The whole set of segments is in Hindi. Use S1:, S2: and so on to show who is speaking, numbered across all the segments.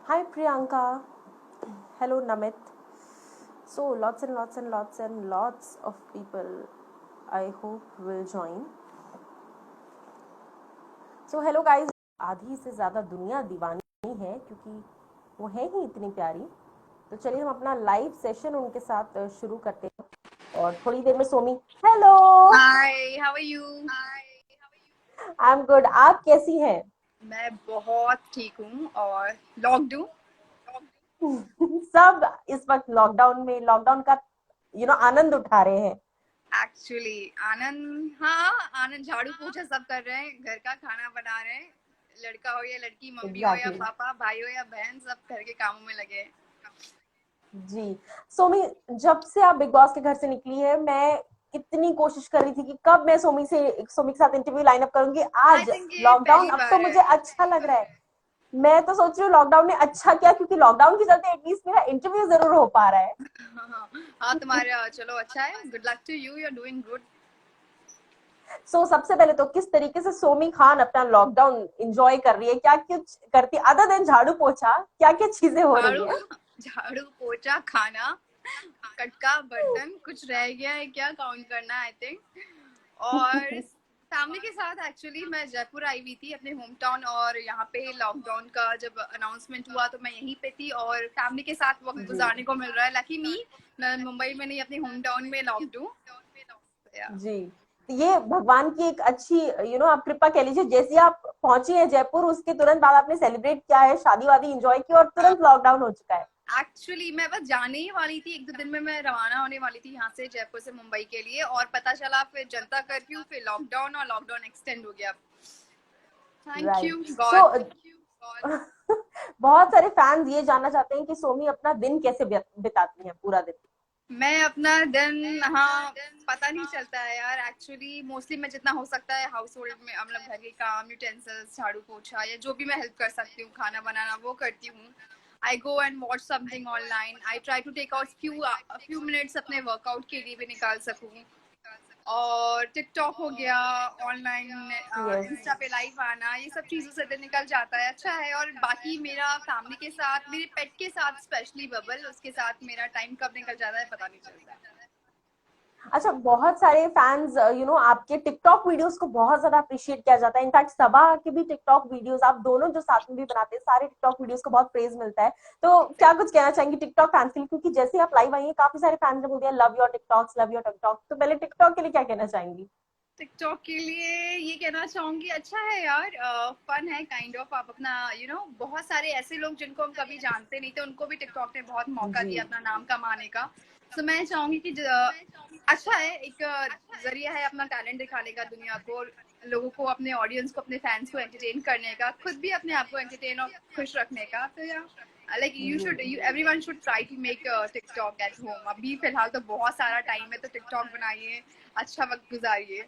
S1: Hi Priyanka. Hello Namit. So lots of people I hope will join. So hello guys. आधी से ज़्यादा दुनिया दीवानी है क्योंकि वो है ही इतनी प्यारी. तो चलिए हम अपना लाइव सेशन उनके साथ शुरू करते हैं और थोड़ी देर में Somi. Hello.
S2: Hi, how are you?
S1: I am good. आप कैसी हैं?
S2: मैं बहुत ठीक हूँ और लॉक्ड हूँ।
S1: सब इस वक्त लॉकडाउन का आनंद उठा रहे हैं.
S2: एक्चुअली आनंद, हाँ आनंद झाड़ू पोछा सब कर रहे हैं, घर का खाना बना रहे हैं। लड़का हो या लड़की, मम्मी हो या
S1: एग्जैक्टली.
S2: पापा, भाई हो या बहन, सब घर के कामों में लगे हैं।
S1: जी. सोमी, जब से आप बिग बॉस के घर से निकली है, मैं कितनी कोशिश कर रही थी कि कब मैं सोमी के साथ इंटरव्यू लाइन अप करूंगी.
S2: आई
S1: आज
S2: थिंक ये
S1: लॉकडाउन,
S2: पहली
S1: अब तो
S2: बार है।
S1: मुझे अच्छा लग रहा है. मैं तो सोच रही हूँ लॉकडाउन ने अच्छा किया क्योंकि लॉकडाउन के चलते एटलीस्ट मेरा इंटरव्यू जरूर हो पा रहा है.
S2: हाँ हाँ, तुम्हारा चलो अच्छा है, good luck to you, you are doing good.
S1: सबसे पहले तो किस तरीके से सोमी खान अपना लॉकडाउन एंजॉय कर रही है, क्या कुछ करती अदर देन झाड़ू पोछा, क्या क्या चीजें हो रही
S2: झाड़ू
S1: है?
S2: झाड़ू पोछा, खाना, कटका बर्तन, कुछ रह गया है क्या काउंट करना, आई थिंक। और फैमिली के साथ एक्चुअली मैं जयपुर आई हुई थी अपने होम टाउन, और यहाँ पे लॉकडाउन का जब अनाउंसमेंट हुआ तो मैं यहीं पे थी और फैमिली के साथ वक्त
S1: जी.
S2: गुजारने को मिल रहा है। लकी मी, मैं मुंबई में नहीं, अपने होम टाउन में लॉक्ड हूँ।
S1: जी. तो ये भगवान की एक अच्छी आप कृपा कह लीजिए. जैसे आप पहुंची हैं जयपुर, उसके तुरंत बाद आपने सेलिब्रेट किया है, शादी वादी एंजॉय की और तुरंत लॉकडाउन हो चुका है.
S2: एक्चुअली मैं बस जाने ही वाली थी, एक दो दिन में मैं रवाना होने वाली थी यहाँ से, जयपुर से मुंबई के लिए, और पता चला फिर जनता कर्फ्यू, फिर लॉकडाउन, और लॉकडाउन एक्सटेंड हो गया। Thank
S1: right.
S2: You
S1: so
S2: God.
S1: बहुत सारे फैंस ये जानना चाहते हैं कि सोमी अपना दिन कैसे बिताती हैं, पूरा दिन.
S2: मैं अपना दिन, हाँ, पता नहीं चलता है यार। एक्चुअली मोस्टली मैं जितना हो सकता है हाउस होल्ड में, मतलब घर के काम, यूटेंसिल्स, झाड़ू पोछा, या जो भी मैं हेल्प कर सकती हूँ, खाना बनाना, वो करती हूँ। I go and watch something online, I try to take out few minutes अपने वर्कआउट के लिए भी निकाल सकूँ। और टिकटॉक हो गया, ऑनलाइन
S1: यस.
S2: इंस्टा पे लाइव आना, ये सब चीज़ों से दिन निकल जाता है, अच्छा है। और बाकी मेरा फैमिली के साथ, मेरे पेट के साथ, स्पेशली बबल, उसके साथ मेरा टाइम कब निकल जाता है पता नहीं चलता।
S1: अच्छा, बहुत सारे फैंस आपके टिकटॉक वीडियोस को बहुत ज्यादा अप्रिशिएट किया जाता है. इनफैक्ट सबा के भी टिकटॉक वीडियोस, आप दोनों जो साथ में भी बनाते हैं, सारे टिकटॉक वीडियोस को बहुत प्रेज मिलता है. तो क्या कुछ कहना चाहेंगे टिकटॉक फैंस के लिए, क्योंकि जैसे आप लाइव आई हैं काफी सारे फैंस ने बोल दिया love your TikToks, love your TikTok. तो पहले टिकटॉक के लिए क्या कहना चाहेंगी?
S2: टिकटॉक के लिए ये कहना चाहूंगी, अच्छा है यार, फन है काइंड ऑफ। आप अपना बहुत सारे ऐसे लोग जिनको हम कभी जानते नहीं थे, उनको भी टिकटॉक ने बहुत मौका
S1: जी.
S2: दिया अपना नाम कमाने का। तो मैं चाहूंगी कि अच्छा है, एक जरिया है अपना टैलेंट दिखाने का दुनिया को, लोगों को, अपने ऑडियंस को, अपने फैंस को एंटरटेन करने का, खुद भी अपने आप को एंटरटेन और खुश रखने का। तो या like you everyone should try to make TikTok at home. अभी फिलहाल तो बहुत सारा टाइम है, तो टिकटॉक बनाइए, अच्छा वक्त गुजारिए।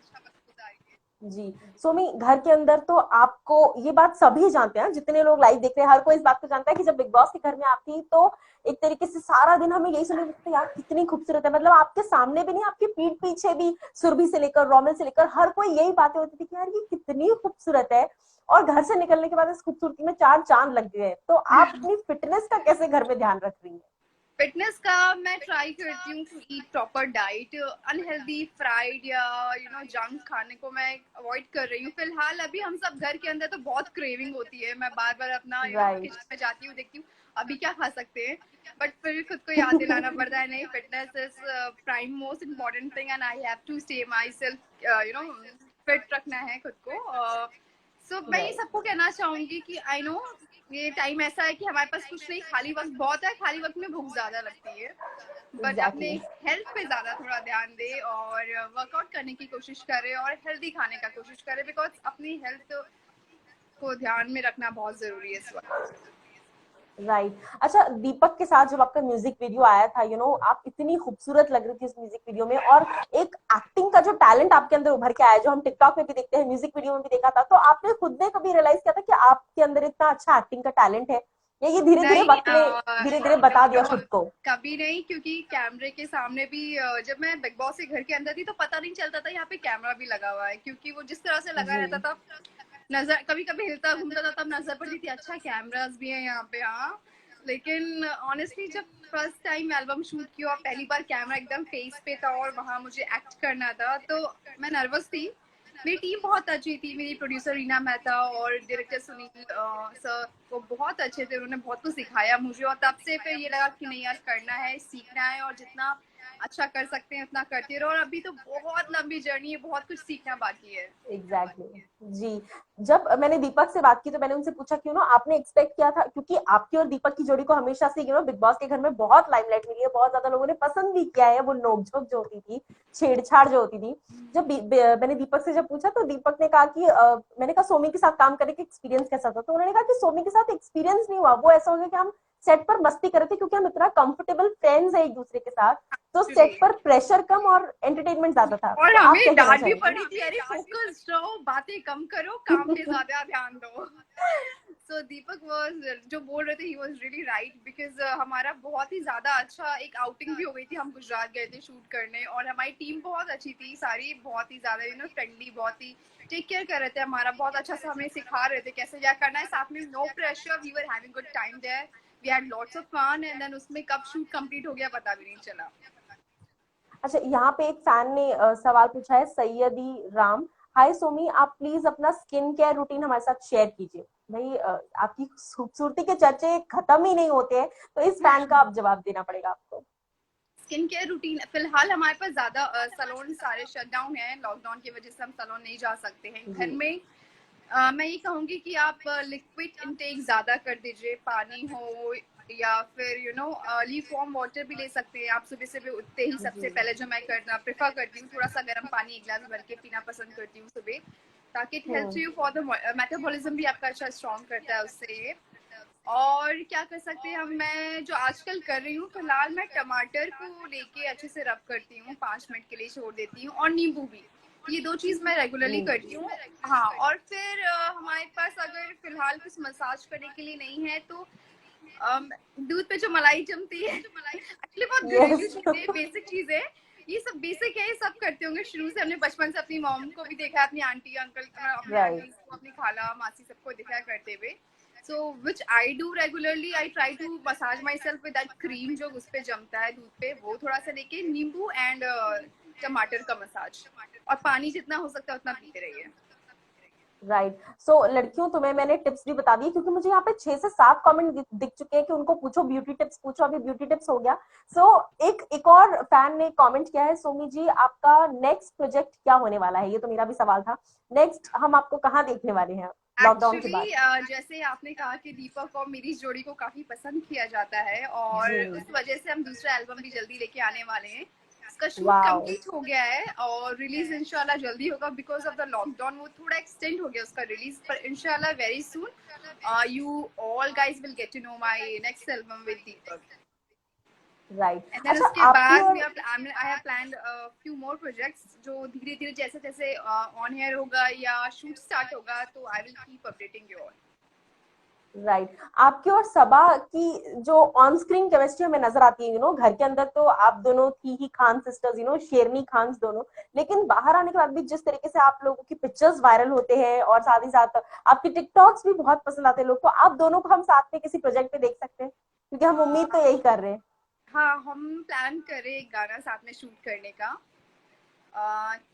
S1: जी. सोमी, घर के अंदर तो आपको ये बात सभी जानते हैं, जितने लोग लाइव देख रहे हैं हर कोई इस बात को जानता है कि जब बिग बॉस के घर में आप थी तो एक तरीके से सारा दिन हमें यही सुनने मिलता था, यार कितनी खूबसूरत है. मतलब आपके सामने भी नहीं, आपकी पीठ पीछे भी सुरभि से लेकर रोमिल से लेकर हर कोई यही बातें होती थी कि यार ये कितनी खूबसूरत है. और घर से निकलने के बाद इस खूबसूरती में चार चांद लग गए. तो आप अपनी फिटनेस का कैसे घर में ध्यान रख रही हैं?
S2: फिटनेस का मैं ट्राई करती हूँ to eat proper diet, unhealthy fried या जंक खाने को मैं अवॉइड कर रही हूँ फिलहाल। अभी हम सब घर के अंदर, तो बहुत क्रेविंग होती है, मैं बार बार अपना
S1: राइट.
S2: किचन में जाती हूँ, देखती हूँ अभी क्या खा सकते हैं। बट फिर खुद को याद दिलाना पड़ता है, नहीं, fitness is prime most important thing, and I have to stay myself, fit रखना है खुद को। सो मैं ये
S1: राइट.
S2: सबको कहना चाहूंगी कि आई नो ये टाइम ऐसा है कि हमारे पास कुछ नहीं, खाली वक्त बहुत है, खाली वक्त में भूख ज्यादा लगती है। बट अपने
S1: एग्जैक्टली.
S2: हेल्थ पे ज्यादा थोड़ा ध्यान दे और वर्कआउट करने की कोशिश करे और हेल्दी खाने का कोशिश करे, बिकॉज अपनी हेल्थ को ध्यान में रखना बहुत जरूरी है इस वक्त।
S1: राइट. अच्छा, दीपक के साथ जब आपका म्यूजिक वीडियो आया था, आप इतनी खूबसूरत लग रही थी उस म्यूजिक वीडियो में, और एक एक्टिंग का जो टैलेंट आपके अंदर उभर के आया, जो हम टिकटॉक में भी देखते हैं, म्यूजिक वीडियो में भी देखा था, तो आपने खुद ने कभी रियलाइज किया था कि आपके अंदर इतना अच्छा एक्टिंग का टैलेंट है, या ये धीरे धीरे
S2: नहीं,
S1: वक्त ने धीरे धीरे बता दिया खुद को?
S2: कभी नहीं, क्योंकि कैमरे के सामने भी जब मैं बिग बॉस के घर के अंदर थी तो पता नहीं चलता था यहाँ पे कैमरा भी लगा हुआ है, क्योंकि वो जिस तरह से लगा
S1: जी.
S2: रहता था, नजर कभी कभी हिलता घूमता था तब नजर पड़ती थी, अच्छा कैमरास भी है यहाँ पे। हाँ, लेकिन ऑनेस्टली जब फर्स्ट टाइम एल्बम शूट किया, पहली बार कैमरा एकदम फेस पे था और वहाँ मुझे एक्ट करना था, तो मैं नर्वस थी। मेरी टीम बहुत अच्छी थी, मेरी प्रोड्यूसर रीना मेहता और डायरेक्टर सुनील सर वो बहुत अच्छे थे, उन्होंने बहुत कुछ सिखाया मुझे, और तब से फिर ये लगा कि नहीं यार करना है, सीखना है, और जितना अच्छा कर सकते हैं उतना करते रहो। और अभी तो बहुत लंबी जर्नी है, बहुत कुछ सीखना बाकी है।
S1: Exactly exactly. जी, जब मैंने दीपक से बात की तो मैंने उनसे पूछा कि आपने एक्सपेक्ट किया था, क्योंकि आपकी और दीपक की जोड़ी को हमेशा से बिग बॉस के घर में बहुत लाइमलाइट मिली है, बहुत ज्यादा लोगों ने पसंद भी किया है, वो नोकझोंक जो होती थी, छेड़छाड़ जो होती थी। जब मैंने दीपक से जब पूछा तो दीपक ने कहा कि मैंने कहा सोमी के साथ काम करने का एक्सपीरियंस कैसा था, तो उन्होंने कहा कि सोमी के साथ एक्सपीरियंस नहीं हुआ, वो ऐसा हो गया कि हम सेट पर मस्ती कर रहे थे, क्योंकि हम इतना कंफर्टेबल फ्रेंड्स है एक दूसरे के साथ, तो सेट पर प्रेशर कम और एंटरटेनमेंट ज्यादा था।
S2: और
S1: तो आप क्या
S2: हमें
S1: कहना
S2: डांट भी
S1: चाहेंगे?
S2: पड़ी थी, अरे फोकस रहो, बातें कम करो, काम पे ज्यादा ध्यान दो। सो दीपक वाज जो बोल रहे थे, he was really right, because हमारा बहुत ही ज्यादा अच्छा एक आउटिंग भी हो गई थी, हम गुजरात गए थे शूट करने, और हमारी टीम बहुत अच्छी थी, सारी बहुत ही ज्यादा फ्रेंडली, बहुत ही टेक केयर कर रहे थे हमारा, बहुत अच्छा से हमें सिखा रहे थे कैसे क्या करना है, साथ में no pressure, we were having good time there, we had lots of fun, and then उसमें कब शूट कंप्लीट हो गया पता भी नहीं चला।
S1: अच्छा, यहाँ पे एक फैन ने सवाल पूछा है, सैयदी राम। हाय सोमी, आप प्लीज अपना स्किन केयर रूटीन हमारे साथ शेयर कीजिए। भाई आपकी खूबसूरती के चर्चे खत्म ही नहीं होते हैं, तो इस फैन का आप जवाब देना पड़ेगा आपको।
S2: स्किन केयर रूटीन फिलहाल हमारे पास ज्यादा सैलून सारे शट डाउन है, लॉकडाउन की वजह से हम सैलून नहीं जा सकते हैं। घर
S1: जी
S2: में मैं ये कहूंगी कि आप लिक्विड इनटेक ज्यादा कर दीजिए, पानी हो या फिर लीफ वार्म वाटर भी ले सकते हैं आप। सुबह सुबह उठते ही सबसे
S1: जी
S2: पहले जो मैं करना प्रेफर करती हूँ, थोड़ा सा गर्म पानी एक गिलास भर के पीना पसंद करती हूँ सुबह, ताकि it helps
S1: hmm
S2: you for the metabolism भी आपका अच्छा स्ट्रॉन्ग करता है उससे। और क्या कर सकते हैं हम, मैं जो आजकल कर रही हूँ फिलहाल, मैं टमाटर को लेके अच्छे से रब करती हूँ, 5 मिनट के लिए छोड़ देती हूँ, और नींबू भी, ये दो चीज मैं रेगुलरली करती
S1: नींबू।
S2: हूँ। हाँ, और फिर हमारे पास अगर फिलहाल कुछ मसाज करने के लिए नहीं है तो दूध पे जो मलाई जमती है, एक्चुअली बहुत घरेलू
S1: यस
S2: चीजें, बेसिक चीजें, ये सब बेसिक है, ये सब करते होंगे शुरू से, हमने बचपन से अपनी मॉम को भी देखा है, अपनी आंटी अंकल, अपने
S1: राइट
S2: आंटी को, अपनी खाला मासी सबको देखा करते हुए। So which I do regularly, I try to massage myself with that cream जो उस पे जमता है दूध पे, वो थोड़ा सा लेके नींबू एंड टमाटर का मसाज, और पानी जितना हो सकता है उतना पीते रहिए।
S1: राइट। सो लड़कियों, तुम्हें मैंने टिप्स भी बता दिए, क्योंकि मुझे यहाँ पे 6 से 7 कमेंट दिख चुके हैं कि उनको पूछो ब्यूटी टिप्स, पूछो, अभी ब्यूटी टिप्स हो गया। एक और फैन ने कमेंट किया है, सोमी जी आपका नेक्स्ट प्रोजेक्ट क्या होने वाला है? ये तो मेरा भी सवाल था। नेक्स्ट हम आपको कहाँ देखने वाले हैं लॉकडाउन के बाद?
S2: एक्चुअली जैसे आपने कहा कि दीपक और मेरी जोड़ी को काफी पसंद किया जाता है, और
S1: जी
S2: उस वजह से हम दूसरा एल्बम भी जल्दी लेके आने वाले हैं। उसका शूट
S1: वाओ।
S2: कंप्लीट हो गया है और रिलीज इंशाल्लाह जल्दी होगा, बिकॉज ऑफ द लॉकडाउन वो थोड़ा एक्सटेंड हो गया उसका रिलीज, पर इंशाल्लाह very soon you all guys will get to know my next album with Deepak.
S1: Right.
S2: And then
S1: अच्छा,
S2: उसके
S1: आपकी
S2: बाद
S1: और
S2: I have planned few more projects, जो धीरे धीरे जैसे जैसे ऑन एयर होगा या शूट स्टार्ट होगा तो I will keep updating you all.
S1: Right. आपकी और सबा की जो ऑन स्क्रीन केमिस्ट्री हमें नजर आती है, घर के अंदर तो आप दोनों थी ही खान सिस्टर्स, शेरनी खान दोनों, लेकिन बाहर आने के बाद भी जिस तरीके से आप लोगों की पिक्चर्स वायरल होते हैं, और साथ ही साथ आपके टिकटॉक्स भी बहुत पसंद आते हैं लोग को, आप दोनों को हम साथ में किसी प्रोजेक्ट पे देख सकते हैं? क्योंकि हम उम्मीद तो यही कर रहे हैं।
S2: हाँ, हम प्लान करें एक गाना साथ में शूट करने का,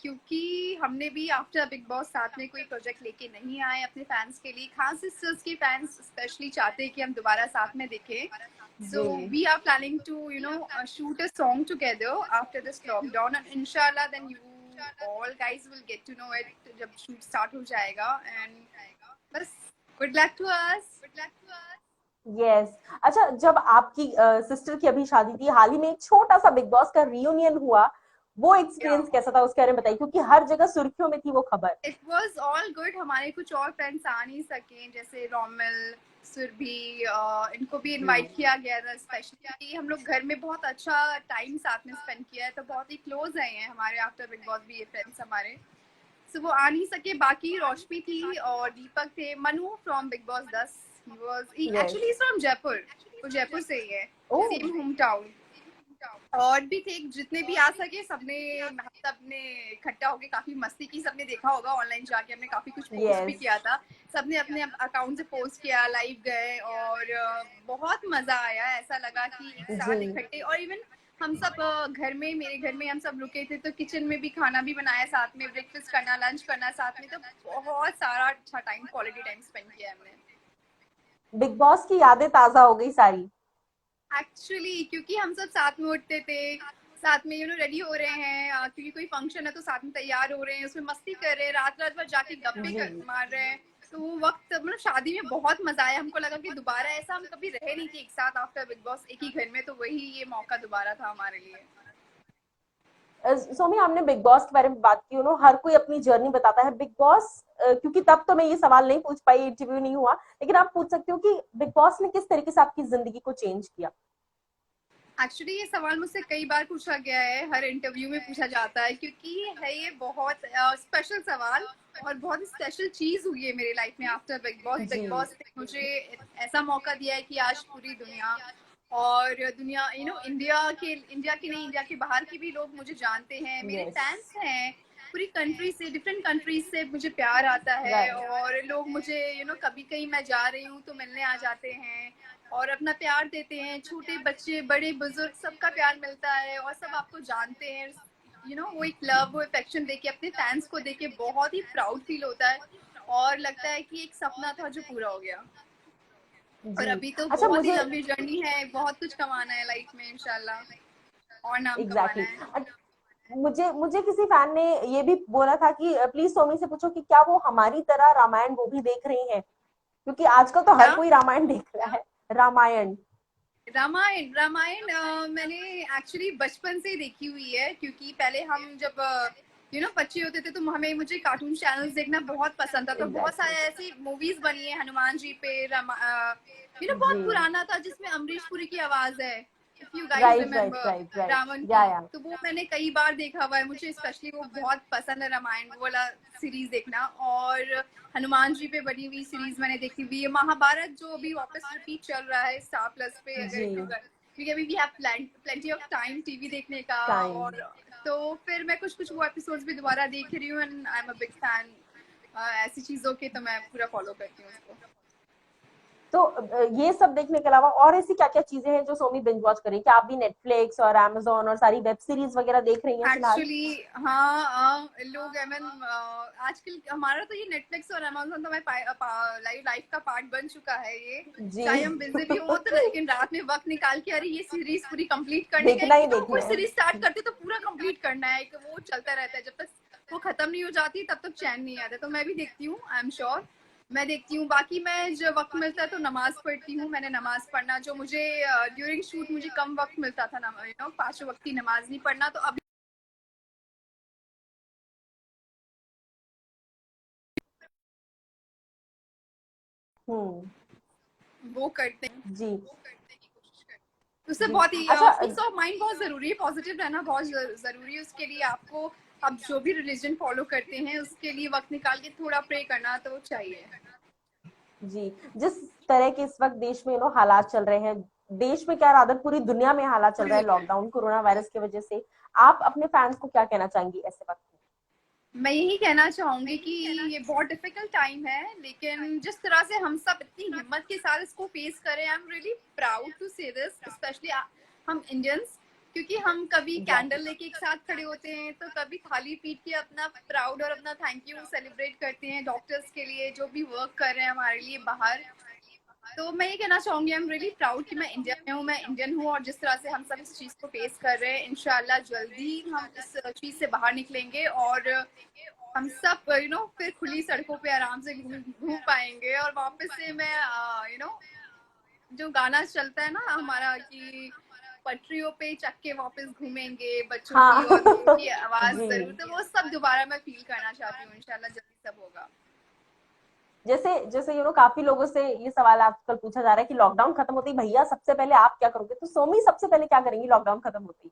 S2: क्योंकि हमने भी आफ्टर बिग बॉस साथ में कोई प्रोजेक्ट लेके नहीं आए अपने फैंस के लिए, खान सिस्टर्स के फैंस स्पेशली चाहते हैं कि हम दोबारा साथ में दिखें। So we are planning to shoot a song together after this lockdown, and इंशाल्लाह then you all guys will get to know it जब शूट स्टार्ट हो जाएगा। एंड बस, good luck to us.
S1: Yes. अच्छा, जब आपकी सिस्टर की अभी शादी थी, हाल ही में एक छोटा सा बिग बॉस का रियूनियन हुआ, वो एक्सपीरियंस कैसा था उसके बारे में बताइए, क्योंकि हर जगह सुर्खियों में थी वो खबर।
S2: इट वॉज ऑल गुड, हमारे कुछ और फ्रेंड्स आ नहीं सके, जैसे रोमिल, सुरभि, इनको भी
S1: जी
S2: इनवाइट किया गया था स्पेशली, हम लोग घर में बहुत अच्छा टाइम साथ में स्पेंड किया है, तो बहुत ही क्लोज है हमारे आफ्टर बिग बॉस भी ये फ्रेंड्स हमारे। सो वो आ नहीं सके, बाकी रोशनी थी और दीपक थे, Manu from big boss 10, he was
S1: yes.
S2: actually he's from Jaipur, वो जयपुर से ही है,
S1: ओह
S2: सेम होम टाउन। और भी थे जितने भी आ सके, सबने हम सबने इकट्ठा होके काफी मस्ती की। सबने देखा होगा ऑनलाइन जाके हमने काफी कुछ पोस्ट भी
S1: यस।
S2: किया था। सबने अपने अकाउंट से पोस्ट किया, लाइव गए और बहुत मजा आया। ऐसा लगा कि एक
S1: जी।
S2: साथ इकट्ठे, और इवन हम सब घर में, मेरे घर में हम सब रुके थे तो किचन में भी खाना भी बनाया साथ में, ब्रेकफास्ट करना, लंच करना साथ में, तो बहुत सारा अच्छा टाइम, क्वालिटी टाइम स्पेंड किया हमने
S1: बिग बॉस की यादें ताजा हो गई सारी।
S2: एक्चुअली। क्योंकि हम सब साथ में उठते थे, साथ में रेडी हो रहे हैं, क्योंकि कोई फंक्शन है तो साथ में तैयार हो रहे हैं, उसमें मस्ती कर रहे हैं, रात रात भर जाके गप्पे
S1: जी।
S2: मार रहे हैं। तो वो वक्त शादी में बहुत मजा आया। हमको लगा कि दोबारा ऐसा हम कभी रहे नहीं थे एक साथ आफ्टर बिग बॉस एक ही घर में, तो वही ये मौका दोबारा था हमारे लिए।
S1: सोमी, हमने बिग बॉस के बारे में बात की, हर कोई अपनी जर्नी बताता है बिग बॉस, क्योंकि तब तो मैं ये सवाल नहीं पूछ पाई, इंटरव्यू नहीं हुआ, लेकिन आप पूछ सकते हो कि बिग बॉस ने किस तरीके से आपकी जिंदगी को चेंज किया।
S2: एक्चुअली ये सवाल मुझसे कई बार पूछा गया है, हर इंटरव्यू में पूछा जाता है, क्योंकि है ये बहुत स्पेशल सवाल और बहुत स्पेशल चीज हुई है मेरी लाइफ में आफ्टर बिग बॉस।
S1: जी।
S2: बिग बॉस ने मुझे ऐसा मौका दिया है कि आज पूरी दुनिया, और दुनिया इंडिया के नहीं, इंडिया के बाहर के भी लोग मुझे जानते हैं, मेरे
S1: यस।
S2: फैंस हैं। पूरी कंट्री से, डिफरेंट कंट्रीज से मुझे प्यार आता है,
S1: राइट।
S2: और लोग मुझे कभी कहीं मैं जा रही हूँ तो मिलने आ जाते हैं और अपना प्यार देते हैं। छोटे बच्चे, बड़े बुजुर्ग, सबका प्यार मिलता है और सब आपको जानते हैं। वो एक लव, वो अफेक्शन देके, अपने फैंस को देके बहुत ही प्राउड फील होता है और लगता है कि एक सपना था जो पूरा हो गया। और
S1: जी।
S2: अभी तो
S1: अच्छा,
S2: बहुत ही
S1: मुझे
S2: लंबी जर्नी है, बहुत कुछ कमाना है लाइफ में इंशाल्लाह, और नाम कमाना
S1: एग्जैक्टली
S2: है।
S1: exactly. मुझे मुझे किसी फैन ने ये भी बोला था कि प्लीज सोमी से पूछो कि क्या वो हमारी तरह रामायण वो भी देख रही हैं, क्योंकि आजकल तो हर
S2: क्या?
S1: कोई रामायण देख रहा है। रामायण।
S2: रामायण? रामायण मैंने एक्चुअली बचपन से देखी हुई है, क्योंकि पहले हम जब बच्चे होते थे तो मुझे कार्टून चैनल्स देखना बहुत पसंद था। तो बहुत
S1: एग्जैक्टली
S2: सारे
S1: exactly.
S2: ऐसी मूवीज बनी है हनुमान जी पे,
S1: जी।
S2: बहुत पुराना था जिसमें अमरीश पुरी की आवाज है, if you guys
S1: right right
S2: remember,
S1: right right.
S2: Ravan की।
S1: या
S2: तो वो मैंने कई बार देखा हुआ है, मुझे स्पेशली वो बहुत पसंद है, रामायण वाला सीरीज देखना। और हनुमान जी पे बनी हुई सीरीज मैंने देखी हुई है। महाभारत जो अभी वापस रिपीट चल रहा है स्टार प्लस पे,
S1: जी।
S2: अगर क्योंकि अभी we have plenty of time TV देखने का।
S1: टाइम।
S2: और तो फिर मैं कुछ कुछ वो एपिसोड्स भी दोबारा देख रही हूँ, and I am a big fan ऐसी चीजों के, तो मैं पूरा फॉलो करती हूँ उसको।
S1: तो ये सब देखने के अलावा और ऐसी क्या क्या चीजें हैं जो सोमी बिंज वॉच करें? क्या आप भी नेटफ्लिक्स और अमेजोन और सारी वेब सीरीज वगैरह देख रही हैं फिलहाल?
S2: एक्चुअली हाँ, लोग आजकल हमारा तो ये नेटफ्लिक्स और अमेजोन तो हमारे लाइफ का पार्ट बन चुका है ये।
S1: जी।
S2: चाहे हम बिजी भी हो तो, लेकिन रात में वक्त निकाल के अरे ये सीरीज पूरी कंप्लीट करने का,
S1: देखना ही
S2: कोई
S1: देखना है।
S2: सीरीज स्टार्ट करते तो पूरा कंप्लीट करना है, कि वो चलता रहता है जब तक वो खत्म नहीं हो जाती, तब तक चैन नहीं आता। तो मैं भी देखती हूँ, आई एम श्योर मैं देखती हूँ। बाकी मैं जब वक्त मिलता है तो नमाज पढ़ती हूँ। मैंने नमाज पढ़ना, जो मुझे ड्यूरिंग शूट मुझे कम वक्त मिलता था, 5 वक्त की नमाज नहीं पढ़ना, तो अब
S1: हम्म।
S2: वो करते हैं।
S1: जी।
S2: उससे
S1: जी।
S2: बहुत ही
S1: अच्छा।
S2: पीस ऑफ माइंड बहुत जरूरी है, पॉजिटिव रहना बहुत जरूरी है। उसके लिए आपको, आप जो भी रिलीजन फॉलो करते हैं उसके लिए वक्त निकाल के थोड़ा प्रे करना तो चाहिए।
S1: जी। जिस तरह के इस वक्त देश में हालात चल रहे हैं, देश में क्या रादर पूरी दुनिया में हालात चल रहा है लॉकडाउन कोरोना वायरस की वजह से, आप अपने फैंस को क्या कहना चाहेंगी ऐसे वक्त में?
S2: मैं यही कहना चाहूंगी कि ये बहुत डिफिकल्ट टाइम है, लेकिन जिस तरह से हम सब इतनी हिम्मत के साथ इसको फेस करें, I am really proud to say this, specially हम इंडियंस। क्योंकि हम कभी कैंडल
S1: एग्जैक्टली।
S2: लेके एक साथ खड़े होते हैं, तो कभी खाली पीट के अपना प्राउड और अपना थैंक यू सेलिब्रेट करते हैं डॉक्टर्स के लिए जो भी वर्क कर रहे हैं हमारे लिए बाहर। तो मैं ये कहना चाहूंगी, आई एम रियली प्राउड कि मैं इंडिया में हूँ, मैं इंडियन हूँ, और जिस तरह से हम सब इस चीज को फेस कर रहे हैं, इंशाल्लाह जल्दी हम इस चीज से बाहर निकलेंगे और हम सब फिर खुली सड़कों पे आराम से घूम पाएंगे। और वापस से मैं जो गाना चलता है ना हमारा, कि पटरियों पे चक्के वापस घूमेंगे बच्चों की
S1: हाँ।
S2: और बूढ़ों की आवाज
S1: जी।
S2: जरूर, तो वो सब दोबारा मैं फील करना चाहती हूँ। इंशाल्लाह जल्दी सब होगा।
S1: जैसे जैसे काफी लोगों से ये सवाल आजकल पूछा जा रहा है कि लॉकडाउन खत्म होते ही भैया सबसे पहले आप क्या करोगे, तो सोमी सबसे पहले क्या करेंगी लॉकडाउन खत्म होते ही?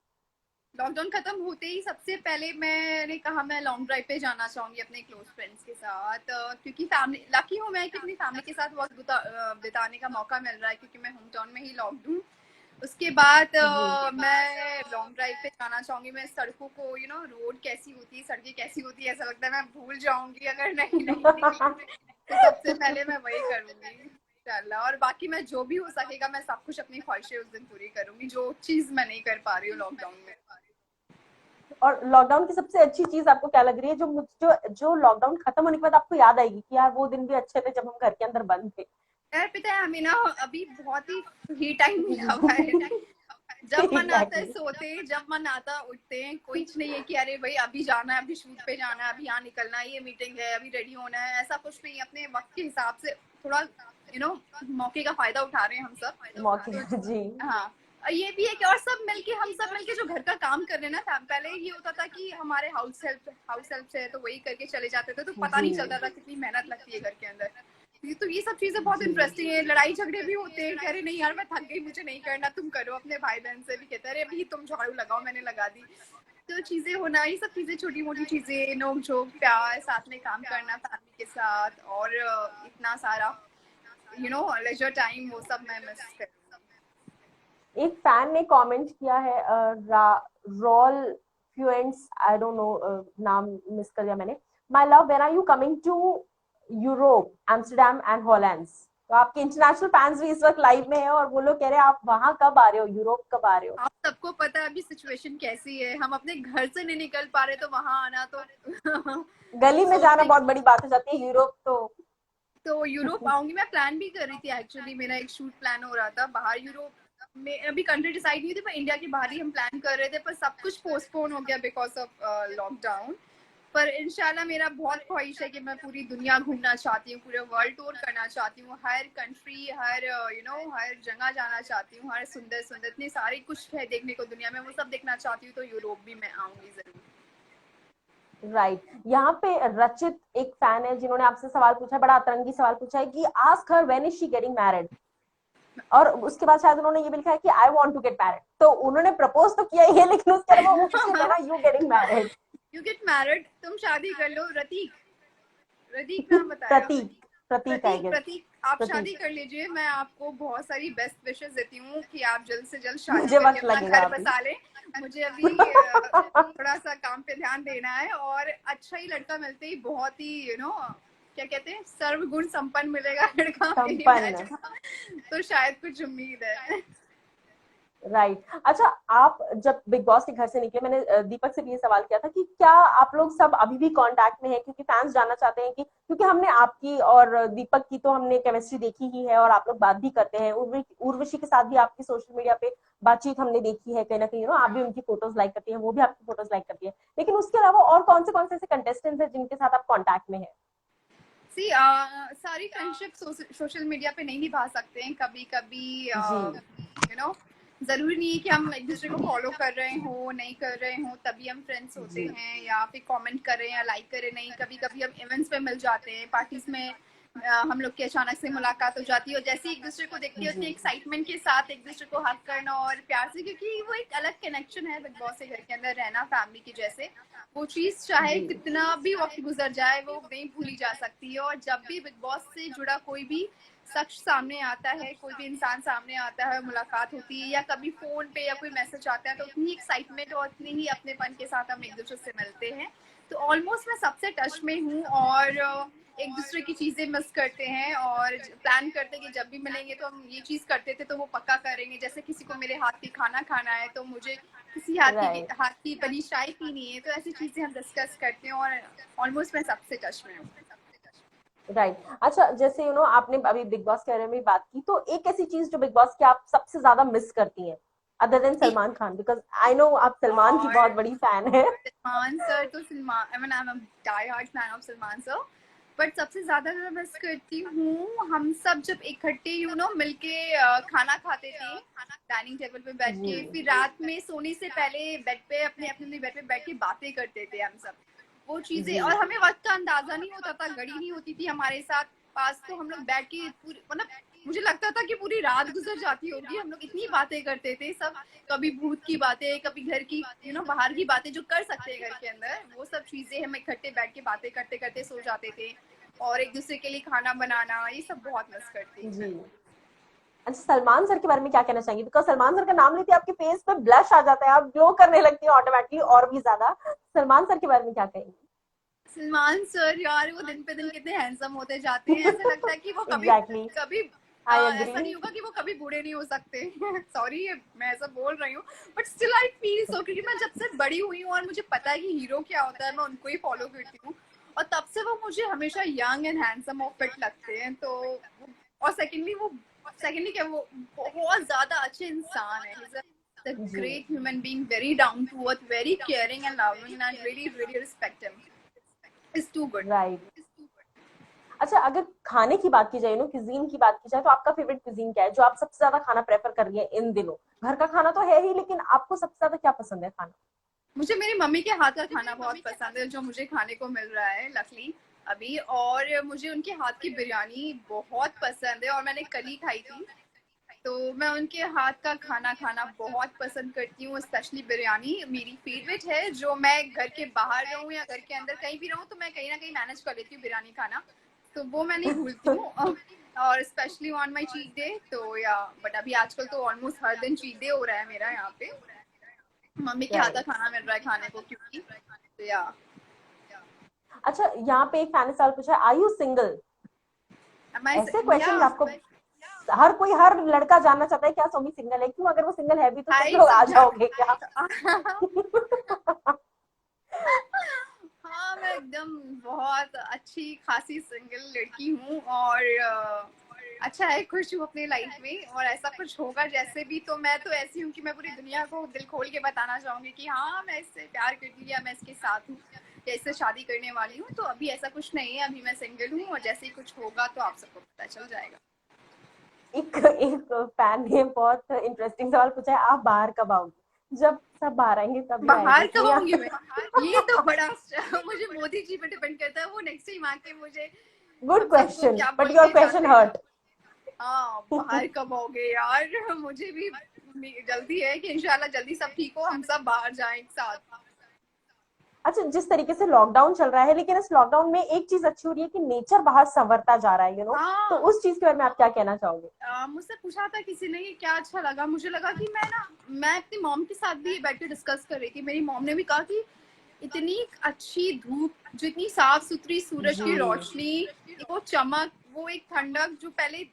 S2: लॉकडाउन खत्म होते ही सबसे पहले मैंने कहा मैं लॉन्ग ड्राइव पे जाना चाहूंगी अपने क्लोज फ्रेंड्स के साथ, क्योंकि फैमिली, लकी हूँ मैं कि अपनी फैमिली के साथ वक्त बिताने का मौका मिल रहा है, क्योंकि मैं होम टाउन में ही लॉक्ड हूँ। उसके बाद
S1: जी।
S2: मैं लॉन्ग ड्राइव पे जाना चाहूंगी। मैं सड़कों को रोड कैसी होती है, सड़कें कैसी होती है, ऐसा लगता है मैं भूल जाऊंगी अगर नहीं नहीं निकली। तो सबसे पहले मैं वही करूंगी इंशाल्लाह। और बाकी मैं जो भी हो सकेगा मैं सब कुछ अपनी ख्वाहिशें उस दिन पूरी करूंगी, जो चीज मैं नहीं कर पा रही हूँ लॉकडाउन में।
S1: और लॉकडाउन की सबसे अच्छी चीज आपको क्या लग रही है, जो लॉकडाउन खत्म होने के बाद आपको याद आएगी कि यार वो दिन भी अच्छे थे जब हम घर के अंदर बंद थे?
S2: यार पता है हमें अभी बहुत ही फ्री टाइम मिला हुआ है। जब मन आता है
S1: एग्जैक्टली।
S2: सोते हैं, जब मन आता है उठते हैं। कुछ नहीं है कि अरे भाई अभी जाना है, अभी शूट पे जाना है, अभी यहाँ निकलना है, ये मीटिंग है, अभी रेडी होना है, ऐसा कुछ नहीं। अपने वक्त के हिसाब से थोड़ा मौके का फायदा उठा रहे हैं हम सब।
S1: मौके
S2: तो
S1: जी।
S2: हाँ, और ये भी है कि और हम सब मिलके जो घर का काम कर रहे हैं ना, पहले ये होता था कि हमारे हाउस हेल्प है तो वही करके चले जाते थे, तो पता
S1: जी।
S2: नहीं चलता था कितनी मेहनत लगती है घर के अंदर। तो ये सब चीजें बहुत
S1: जी।
S2: इंटरेस्टिंग है। लड़ाई झगड़े भी होते हैं, कह रहे नहीं यार मैं थक गई, मुझे नहीं करना, तुम करो। अपने भाई बहन से भी कहते हैं अरे अभी तुम झाड़ू लगाओ, मैंने लगा दी। तो चीजें होना, ये सब चीजें, छोटी मोटी चीजें, नोक झोंक, प्यार, साथ में काम करना फैमिली के साथ, और इतना सारा लेजर टाइम, वो सब मैं मिस कर।
S1: एक फैन ने कमेंट किया है, रॉल फ्लुएंट्स, आई डोंट नो, नाम मिस कर दिया मैंने। My love, when are you coming to Europe, Amsterdam and Hollands? तो आपके इंटरनेशनल फैंस भी इस वक्त लाइव में है और वो लोग कह रहे हैं आप वहां कब आ रहे हो, यूरोप कब आ रहे हो?
S2: आप सबको पता है अभी सिचुएशन कैसी है, हम अपने घर से नहीं निकल पा रहे, तो वहां आना तो
S1: गली में जाना
S2: सोचने।
S1: बहुत बड़ी बात हो जाती है, यूरोप तो।
S2: तो यूरोप आऊंगी, मैं प्लान भी कर रही थी एक्चुअली, मेरा एक शूट प्लान हो रहा था बाहर यूरोप में। अभी कंट्री डिसाइड नहीं थी, पर इंडिया के बाहर ही हम प्लान कर रहे थे, पर सब कुछ पोस्टपोन हो गया बिकॉज ऑफ लॉकडाउन। पर इंशाल्लाह मेरा बहुत ख्वाहिश है कि मैं पूरी दुनिया घूमना चाहती हूँ, पूरे वर्ल्ड टूर करना चाहती हूँ, हर कंट्री, हर हर जगह जाना चाहती हूँ, हर सुंदर सुंदर इतने सारे कुछ है देखने को दुनिया में, वो सब देखना चाहती हूँ। तो यूरोप भी मैं आऊंगी जरूर।
S1: राइट। यहाँ पे रचित एक फैन है जिन्होंने आपसे सवाल पूछा है, बड़ा अतरंगी सवाल पूछा है कि ask her when is she getting married. और उसके बाद शायद उन्होंने ये भी लिखा है कि I want to get married. तो उन्होंने प्रपोज तो किया ही है, लेकिन उसके अलावा वो पूछ रहे हैं ना, you getting married?
S2: You get married, तुम शादी कर लो। रतीक, रतीक नाम बताया।
S1: प्रतीक। प्रतीक आई
S2: प्रतीक,
S1: गेस।
S2: प्रतीक आप शादी
S1: प्रतीक।
S2: कर लीजिए। मैं आपको बहुत सारी बेस्ट विशेस देती हूँ कि आप जल्द से जल्द शादी
S1: मुझे
S2: करके
S1: वक्त
S2: अपना
S1: लगेगा
S2: घर
S1: अभी।
S2: बसा लें। मुझे अभी थोड़ा सा काम पे ध्यान देना है, और अच्छा ही लड़का मिलते ही बहुत ही क्या कहते हैं, सर्वगुण संपन्न मिलेगा लड़का मेरी मैच
S1: संपन्न।
S2: का। तो शायद कुछ उम्मीद है।
S1: राइट। अच्छा, आप जब बिग बॉस के घर से निकले, मैंने दीपक से भी ये सवाल किया था कि क्या आप लोग सब अभी भी कांटेक्ट में हैं, क्योंकि फैंस जानना चाहते हैं कि, क्योंकि हमने आपकी और दीपक की तो हमने केमिस्ट्री देखी ही है और आप लोग बात भी करते हैं, उर्वशी के साथ भी आपकी सोशल मीडिया पे बातचीत हमने देखी है, कहीं ना कहीं आप भी उनकी फोटोज लाइक करती है, वो भी आपकी फोटोज लाइक करती है। लेकिन उसके अलावा और कौन से ऐसे कंटेस्टेंट्स हैं जिनके साथ आप कॉन्टैक्ट में है?
S2: सी सारी फ्रेंडशिप सोशल मीडिया पे नहीं निभा सकते हैं। कभी कभी
S1: जी।
S2: जरूरी नहीं है कि हम एक दूसरे को फॉलो कर रहे हो, नहीं कर रहे हो तभी हम फ्रेंड्स होते
S1: जी।
S2: हैं, या फिर कमेंट करें या लाइक करें नहीं। कभी कभी हम इवेंट्स पे मिल जाते हैं, पार्टीज में हम लोग की अचानक से मुलाकात हो जाती है, और जैसे एक दूसरे को देखती है
S1: जी।
S2: उतनी एक्साइटमेंट के साथ एक दूसरे को हक करना और प्यार से, क्योंकि वो एक अलग कनेक्शन है बिग बॉस के घर के अंदर रहना, फैमिली की जैसे। वो चीज चाहे
S1: जी।
S2: कितना भी वक्त गुजर जाए वो नहीं भूली जा सकती है। और जब भी बिग बॉस से जुड़ा कोई भी शख्स सामने आता है, कोई भी इंसान सामने आता है, मुलाकात होती है या कभी फोन पे या कोई मैसेज आता है, तो उतनी एक्साइटमेंट और उतनी ही अपनेपन के साथ हम एक दूसरे से मिलते हैं। तो ऑलमोस्ट मैं सबसे टच में हूँ, और एक दूसरे की चीजें मिस करते हैं, और प्लान करते हैं कि जब भी मिलेंगे तो हम ये चीज करते थे तो वो पक्का करेंगे। जैसे किसी को मेरे हाथ की खाना खाना है, तो मुझे किसी
S1: राइट।
S2: हाथ की बनी चाय पीनी है, तो ऐसी चीजें हम डिस्कस करते हैं। और ऑलमोस्ट मैं सबसे टच में हूँ।
S1: राइट। अच्छा, जैसे आपने अभी बिग बॉस के बारे में बात की, तो एक ऐसी चीज जो बिग बॉस की आप सबसे ज्यादा मिस करती हैं, other than Salman Khan, because I know आप सलमान की
S2: और
S1: बहुत बड़ी फैन है।
S2: सलमान सर तो Salman, I mean I am die hard fan of Salman sir. But सबसे ज्यादा मैं मिस करती हूँ हम सब जब इकट्ठे मिलके खाना खाते थे डाइनिंग टेबल पे बैठ
S1: जी।
S2: के, फिर रात में सोने से पहले बेड पे अपने अपने बेड पे बैठ के बातें करते थे हम सब। वो चीजें,
S1: जी।
S2: और हमें वक्त का अंदाजा नहीं होता था, घड़ी नहीं होती थी हमारे साथ पास, तो हम लोग बैठ के पूरी, मतलब मुझे लगता था कि पूरी रात गुजर जाती होगी, हम लोग इतनी बातें करते थे सब। कभी भूत की बातें, कभी घर की बाहर की बातें जो कर सकते हैं घर के अंदर, वो सब चीजें हम इकट्ठे बैठ के बातें करते करते सो जाते थे। और एक दूसरे के लिए खाना बनाना, ये सब बहुत मिस करती हूँ
S1: जी।
S2: मैं।
S1: अच्छा, सलमान सर के बारे में क्या कहना चाहेंगे? बिकॉज सलमान सर का नाम लेते आपके फेस पे ब्लश आ जाता है, आप ग्लो करने लगती है ऑटोमेटिकली और भी ज्यादा। सलमान सर के बारे में क्या कहेंगे?
S2: सलमान सर यार, वो दिन पे दिन कितने हैंडसम होते जाते हैं, ऐसा लगता है कि वो कभी
S1: एग्जैक्टली,
S2: कभी
S1: आई
S2: ऐसा
S1: एग्री।
S2: नहीं होगा कि वो कभी बूढ़े नहीं हो सकते। सॉरी मैं ऐसा बोल रही हूँ, but still I feel so, क्योंकि मैं जब से बड़ी हुई हूँ और मुझे पता है कि हीरो क्या होता है, मैं उनको ही फॉलो करती हूँ, और तब से वो मुझे हमेशा यंग एंड हैंडसम और फिट लगते हैं। तो और सेकेंडली क्या, वो बहुत ज्यादा अच्छे इंसान है, a
S1: जी,
S2: great human being, very down to earth, very caring and loving, and I really respect him. It's too good.
S1: Right. अच्छा, अगर खाने की बात की जाए, नो क्यूजीन की बात की जाए, तो आपका फेवरेट क्यूजीन क्या है, जो आप सबसे ज्यादा खाना प्रेफर कर रही है इन दिनों? घर का खाना तो है ही, लेकिन आपको सबसे ज्यादा क्या पसंद है खाना?
S2: मुझे मेरी मम्मी के हाथ का खाना बहुत पसंद है, जो मुझे खाने को मिल रहा है लकली अभी, और मुझे उनके हाथ की बिरयानी बहुत पसंद है, और मैंने कल ही खाई थी। तो मैं उनके हाथ का खाना खाना बहुत पसंद करती हूँ, स्पेशली बिरयानी मेरी फेवरेट है। जो मैं घर के बाहर रहूँ या घर के अंदर कहीं भी रहूँ, तो मैं कहीं ना कहीं मैनेज कर लेती हूँ बिरयानी खाना, तो वो मैं नहीं भूलती हूँ। और specially on my cheat day, तो या बट अभी आजकल तो ऑलमोस्ट हर दिन चीट डे हो रहा है मेरा यहाँ पे, मम्मी के हाथ का
S1: राइट।
S2: खाना मिल रहा है खाने को, क्योंकि तो या
S1: अच्छा, यहाँ पे एक फैन ने सवाल पूछा है, आर यू सिंगल? ऐसे
S2: या
S1: क्वेश्चन आपको हर कोई, हर लड़का जानना चाहता है, क्या सोमी सिंगल है? क्यों? अगर वो सिंगल है भी तो तुम
S2: हाय
S1: लोग आ
S2: सिद्धार्थ।
S1: जाओगे क्या?
S2: हाँ, मैं एकदम बहुत अच्छी खासी सिंगल लड़की हूँ, और अच्छा है, खुश हूँ अपनी लाइफ में, और ऐसा कुछ होगा जैसे भी, तो मैं तो ऐसी हूँ कि मैं पूरी दुनिया को दिल खोल के बताना चाहूंगी कि हाँ, मैं इससे प्यार करती हूँ या मैं इसके साथ हूँ या इससे शादी करने वाली हूँ। तो अभी ऐसा कुछ नहीं है, अभी मैं सिंगल हूँ, और जैसे ही कुछ होगा तो आप सबको पता चल जाएगा।
S1: एक एक फैन ने बहुत इंटरेस्टिंग सवाल पूछा है, आप बाहर कब आओगे? जब सब बाहर आएंगे तभी आएंगे,
S2: बाहर कब
S1: क्यों
S2: आऊंगी
S1: यार?
S2: मैं? ये तो बड़ा मुझे मोदी जी पे डिपेंड करता है, वो नेक्स्ट टाइम आके मुझे
S1: गुड
S2: हम सबको
S1: क्वेश्चन,
S2: क्या
S1: बट
S2: बोल
S1: योर
S2: के
S1: क्वेश्चन
S2: जाते हैं।
S1: हर्ट।
S2: हाँ, बाहर कब आओगे यार? मुझे भी जल्दी है कि इंशाल्लाह जल्दी सब ठीक हो, हम सब बाहर जाएं एक साथ।
S1: अच्छा, जिस तरीके से लॉकडाउन चल रहा है, लेकिन इस लॉकडाउन में एक चीज अच्छी हो रही है कि नेचर बाहर संवरता जा रहा है, तो
S2: हाँ,
S1: उस चीज के बारे में आप क्या कहना चाहोगे?
S2: मुझसे पूछा था किसी ने कि क्या अच्छा लगा, मुझे लगा कि मैं अपनी मॉम के साथ भी ये बैठ के डिस्कस कर रही थी, मेरी मॉम ने भी कहा कि इतनी अच्छी धूप, जो इतनी साफ सुथरी सूरज
S1: जी,
S2: की रोशनी, वो चमक, वो एक ठंडक, जो पहले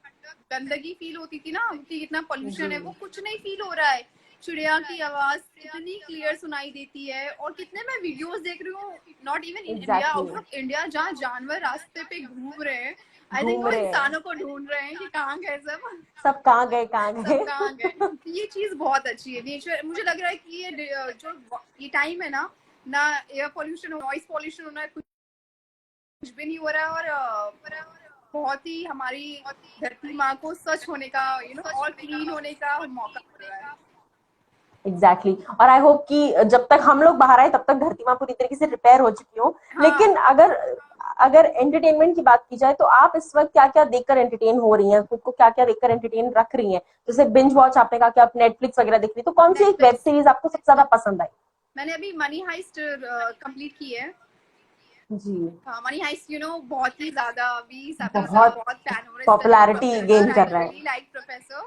S2: गंदगी फील होती थी ना कि इतना
S1: जी,
S2: पोल्यूशन है, वो कुछ नहीं फील हो रहा है। चिड़िया की आवाज इतनी क्लियर सुनाई देती है, और कितने मैं वीडियोस देख रही हूँ, not even in India,
S1: exactly
S2: out of India, जहाँ जानवर रास्ते पे घूम रहे हैं। आई थिंक
S1: घूम
S2: वो
S1: रहे हैं।
S2: इंसानों को ढूंढ रहे हैं कि कहाँ गए सब,
S1: सब कहाँ गए, कहाँ
S2: सब
S1: गए?
S2: कहाँ गए। ये चीज बहुत अच्छी है, नेचर, मुझे लग रहा है कि जो ये टाइम है ना, ना एयर पोल्यूशन हो, नॉइस पोल्यूशन होना है, कुछ भी नहीं हो रहा है, और बहुत ही हमारी धरती माँ को स्वच्छ होने का, और क्लीन होने का मौका मिल रहा है।
S1: Exactly exactly. और आई होप कि जब तक हम लोग बाहर आए तब तक धरती माँ पूरी तरीके से रिपेयर हो चुकी हो।
S2: हाँ,
S1: लेकिन अगर अगर एंटरटेनमेंट की बात की जाए, तो आप इस वक्त क्या क्या देखकर एंटरटेन हो रही हैं, खुद को क्या क्या देखकर एंटरटेन रख रही हैं? जैसे बिंज वॉच आपने कहा कि आप नेटफ्लिक्स वगैरह देख रही, तो कौन सी एक वेब
S2: नेटफ्लिक्स,
S1: सीरीज आपको सबसे ज्यादा पसंद आई?
S2: मैंने अभी मनी हाइस्ट कंप्लीट की है।
S1: जी,
S2: हाँ, मनी हाइस्ट बहुत ही ज्यादा, अभी सभी सब
S1: बहुत
S2: बहुत फैन हो रहे हैं, स्पेशली
S1: पॉपुलैरिटी गेन
S2: प्रोफेसर, आई
S1: कर रहा है।
S2: Really like professor.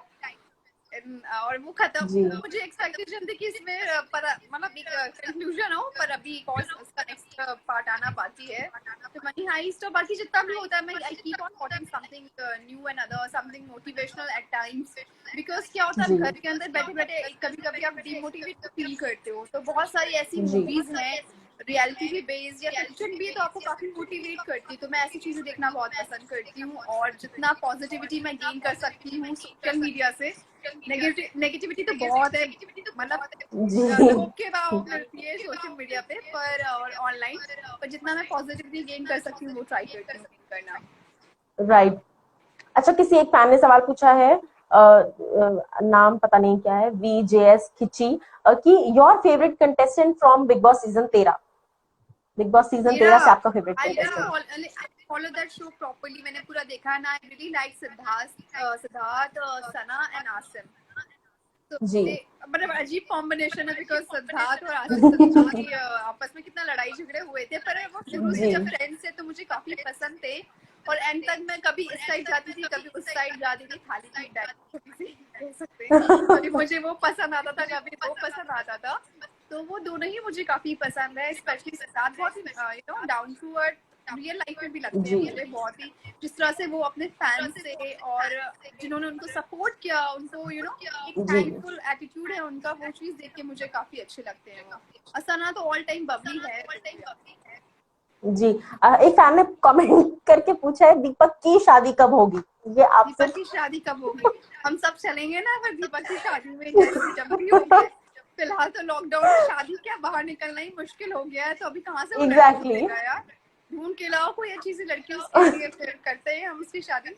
S2: और वो खत्म,
S1: जी,
S2: मुझे एक्सपेक्टेशन थी कि इसमें पर मतलब एक कंक्लूजन हो, पर अभी एक और उसका नेक्स्ट पार्ट आना बाकी है। तो मनी हाइस्ट और बाकी जितना भी होता है, मैं I keep on watching something new and other, something motivational at times, because क्या होता है,
S1: जी,
S2: आप घर के अंदर बैठे बैठे कभी कभी आप डिमोटिवेट फील करते हो, तो बहुत सारी ऐसी
S1: जी,
S2: मूवीज हैं, रियलिटी भी बेस्ड या फिक्शन भी है, तो आपको काफी मोटिवेट करती है, तो मैं ऐसी चीजें देखना बहुत पसंद करती हूँ, और जितना पॉजिटिविटी मैं गेन कर सकती हूँ सोशल मीडिया से, नेगेटिविटी तो बहुत है, मतलब
S1: जी,
S2: थोप के भाव मिलती है सोशल मीडिया पे, पर और ऑनलाइन, पर जितना मैं पॉजिटिविटी गेन कर सकती हूँ वो ट्राई करती हूँ करना।
S1: राइट। अच्छा, किसी एक फैन ने सवाल पूछा है, नाम पता नहीं क्या है, VJS खिची, कि your favourite contestant from big boss season 13। Big boss season
S2: मेरा
S1: 13 से आपका favourite
S2: I
S1: contestant?
S2: Follow that show properly, मैंने पूरा देखा है ना, I really like Siddharth, Sana and Asim. तो
S1: जी।
S2: मतलब अजीब कॉम्बिनेशन है, बिकॉज सिद्धार्थ और आसिम के बीच में आपस में कितना लड़ाई झगड़े हुए थे, पर वो शुरू से
S1: जी,
S2: जब फ्रेंड्स थे तो मुझे काफी पसंद थे, और एंड तक मैं कभी इस साइड जाती थी, कभी उस साइड जाती थी, थाली की डायरेक्शन कह सकते हैं। कभी मुझे वो पसंद आता था, कभी वो पसंद आता था, तो वो दोनों ही मुझे काफी पसंद है। स्पेशली सिद्धार्थ बहुत ही down to earth real life में भी लगते हैं
S1: जी
S2: मुझे, बहुत ही जिस तरह से वो अपने फैंस से और जिन्होंने उनको सपोर्ट किया, उनको एक
S1: जी
S2: थैंकफुल एटीट्यूड है उनका, वो चीज देख के मुझे काफी अच्छे लगते हैं वो। असना तो ऑल टाइम बबली है।
S1: जी। एक फैन ने कमेंट करके पूछा है दीपक की शादी कब होगी, ये आपसे।
S2: दीपक की शादी कब होगी? हम सब चलेंगे ना फिर दीपक की शादी में, जैसे जब भी होगी। फिलहाल तो लॉकडाउन में शादी क्या, बाहर निकलना ही मुश्किल हो गया है, तो अभी कहाँ से वो लड़का
S1: एग्जैक्टली
S2: मिलेगा यार। ढूंढ के लाओ कोई अच्छी सी लड़की, उसके लिए फिर करते हैं हम उसकी शादी।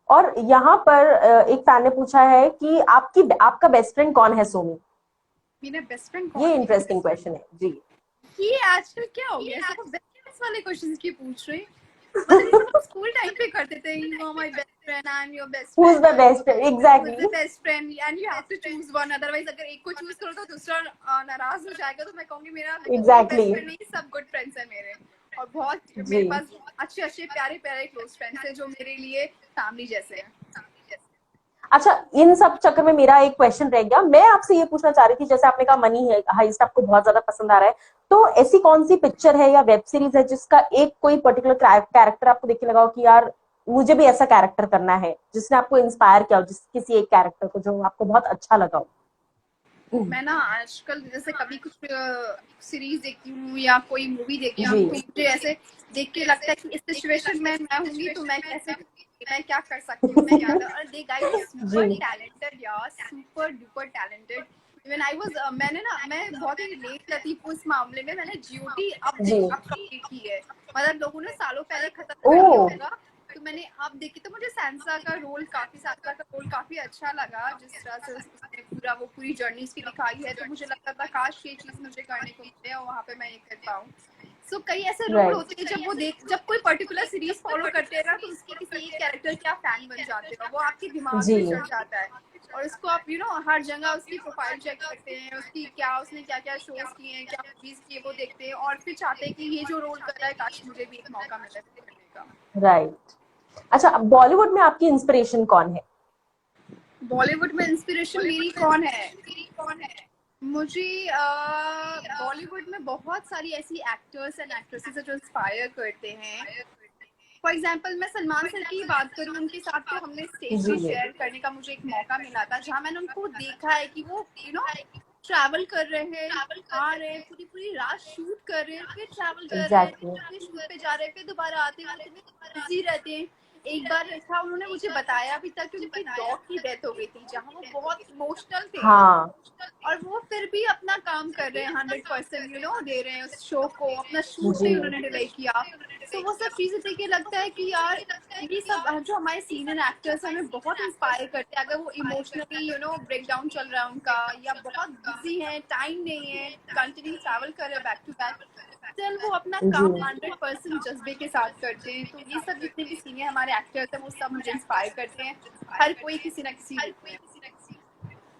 S1: और यहाँ पर एक फैन ने पूछा है कि आपका बेस्ट फ्रेंड कौन है सोमी।
S2: मेरा बेस्ट फ्रेंड
S1: ये
S2: कौन है?
S1: इंटरेस्टिंग क्वेश्चन है जी।
S2: ये आजकल क्या हो गया, सब बेस्ट वाले क्वेश्चंस की पूछ रहे हैं। मतलब ये सब स्कूल टाइम पे करते थे, you are my best friend, I am your best
S1: who is
S2: friend,
S1: my best friend,
S2: who is
S1: exactly
S2: the best friend and you have to choose one, otherwise अगर एक को चूज करो तो दूसरा नाराज हो जाएगा। तो मैं कहूंगी मेरा कोई
S1: एग्जैक्टली
S2: बेस्ट फ्रेंड नहीं, सब गुड फ्रेंड्स है मेरे। और बहुत
S1: जी।
S2: मेरे पास अच्छे अच्छे प्यारे प्यारे क्लोज फ्रेंड्स हैं जो मेरे लिए फैमिली जैसे हैं।
S1: अच्छा, इन सब चक्कर में मेरा एक क्वेश्चन रह गया, मैं आपसे ये पूछना चाह रही थी, जैसे आपने कहा मनी है हाइस्ट आपको बहुत ज्यादा पसंद आ रहा है, तो ऐसी कौन सी पिक्चर है या वेब सीरीज है जिसका एक कोई पर्टिकुलर कैरेक्टर आपको देख के लगा हो कि यार मुझे भी ऐसा कैरेक्टर करना है, जिसने आपको इंस्पायर किया हो, किसी एक कैरेक्टर को जो आपको बहुत अच्छा लगा हो।
S2: मैं ना आजकल जैसे कभी कुछ सीरीज देखती हूँ या कोई मूवी देखती हूँ,
S1: जी
S2: तो मुझे ऐसे देख के लगता है कि इस सिचुएशन में मैं होंगी तो मैं कैसे, मैं क्या कर सकती हूँ, मैं क्या कर, और दे गाइस आर सुपर
S1: जी
S2: टैलेंटेड यार, super duper talented. Even I was मैं बहुत ही लेट लती हूँ इस मामले में, मैंने जीओटी
S1: जी
S2: अब कंप्लीट की है। मतलब लोगों ने सालों पहले खत्म
S1: ओ
S2: कर दिया होगा, तो मैंने अब देखी, तो मुझे सांसा का रोल काफी अच्छा लगा, जिस तरह से उसने वो पूरी जर्नी उसकी दिखाई है। तो मुझे लगता था काश ये चीज मुझे करने को मिले और वहाँ पे मैं ये कर पाऊँ। सो कई ऐसे रोल
S1: राइट
S2: होते हैं जब कोई पर्टिकुलर सीरीज फॉलो करते हैं ना, तो उसके किसी एक कैरेक्टर के आप फैन बन जाते हो, वो आपके दिमाग
S1: जी
S2: पे चढ़ जाता है। और उसको आप हर जगह उसकी प्रोफाइल चेक करते हैं, उसकी उसने क्या क्या शोज किए हैं, क्या मूवीज किए, वो देखते हैं और फिर चाहते हैं कि ये जो रोल कर रहा है काश मुझे भी एक मौका मिले करने का।
S1: राइट। अच्छा, बॉलीवुड में आपकी इंस्पिरेशन कौन है।
S2: बॉलीवुड में इंस्पिरेशन मेरी कौन है? मुझे बॉलीवुड में बहुत सारी ऐसी एक्टर्स एंड एक्ट्रेसेस है जो इंस्पायर करते हैं। फॉर एग्जाम्पल मैं सलमान सर की बात करूँ, उनके साथ तो हमने स्टेज
S1: जी
S2: भी
S1: जी
S2: शेयर करने का मुझे एक मौका मिला था, जहाँ मैंने उनको देखा है कि वो ट्रैवल कर रहे हैं, आ रहे हैं, पूरी पूरी रात शूट कर रहे हैं, फिर ट्रैवल कर रहे हैं,
S1: एग्जैक्टली
S2: फिर शूट पे जा रहे हैं, फिर दोबारा आते हैं, वो इतने बिजी रहते हैं। एक बार था, उन्होंने मुझे बताया भी था कि उनकी डॉग की डेथ हो गई थी, जहाँ वो बहुत इमोशनल थे,
S1: हाँ
S2: और वो फिर भी अपना काम कर रहे हैं 100%, दे रहे हैं उस शो को, अपना शूट
S1: जी
S2: भी उन्होंने डिले किया। तो वो सब चीजें देख के लगता है कि यार ये सब जो हमारे सीनियर एक्टर्स हमें बहुत इंस्पायर करते हैं। अगर वो इमोशनली ब्रेक डाउन चल रहा है उनका, या बहुत बिजी है, टाइम नहीं है, कंटिन्यू ट्रैवल कर रहे हैं बैक टू बैक, स्टिल वो अपना
S1: जी
S2: काम 100% जज्बे के साथ करते हैं। तो ये सब जितने भी सीनियर हमारे एक्टर्स हैं, वो सब मुझे इंस्पायर करते हैं, हर कोई किसी ना किसी रूप में।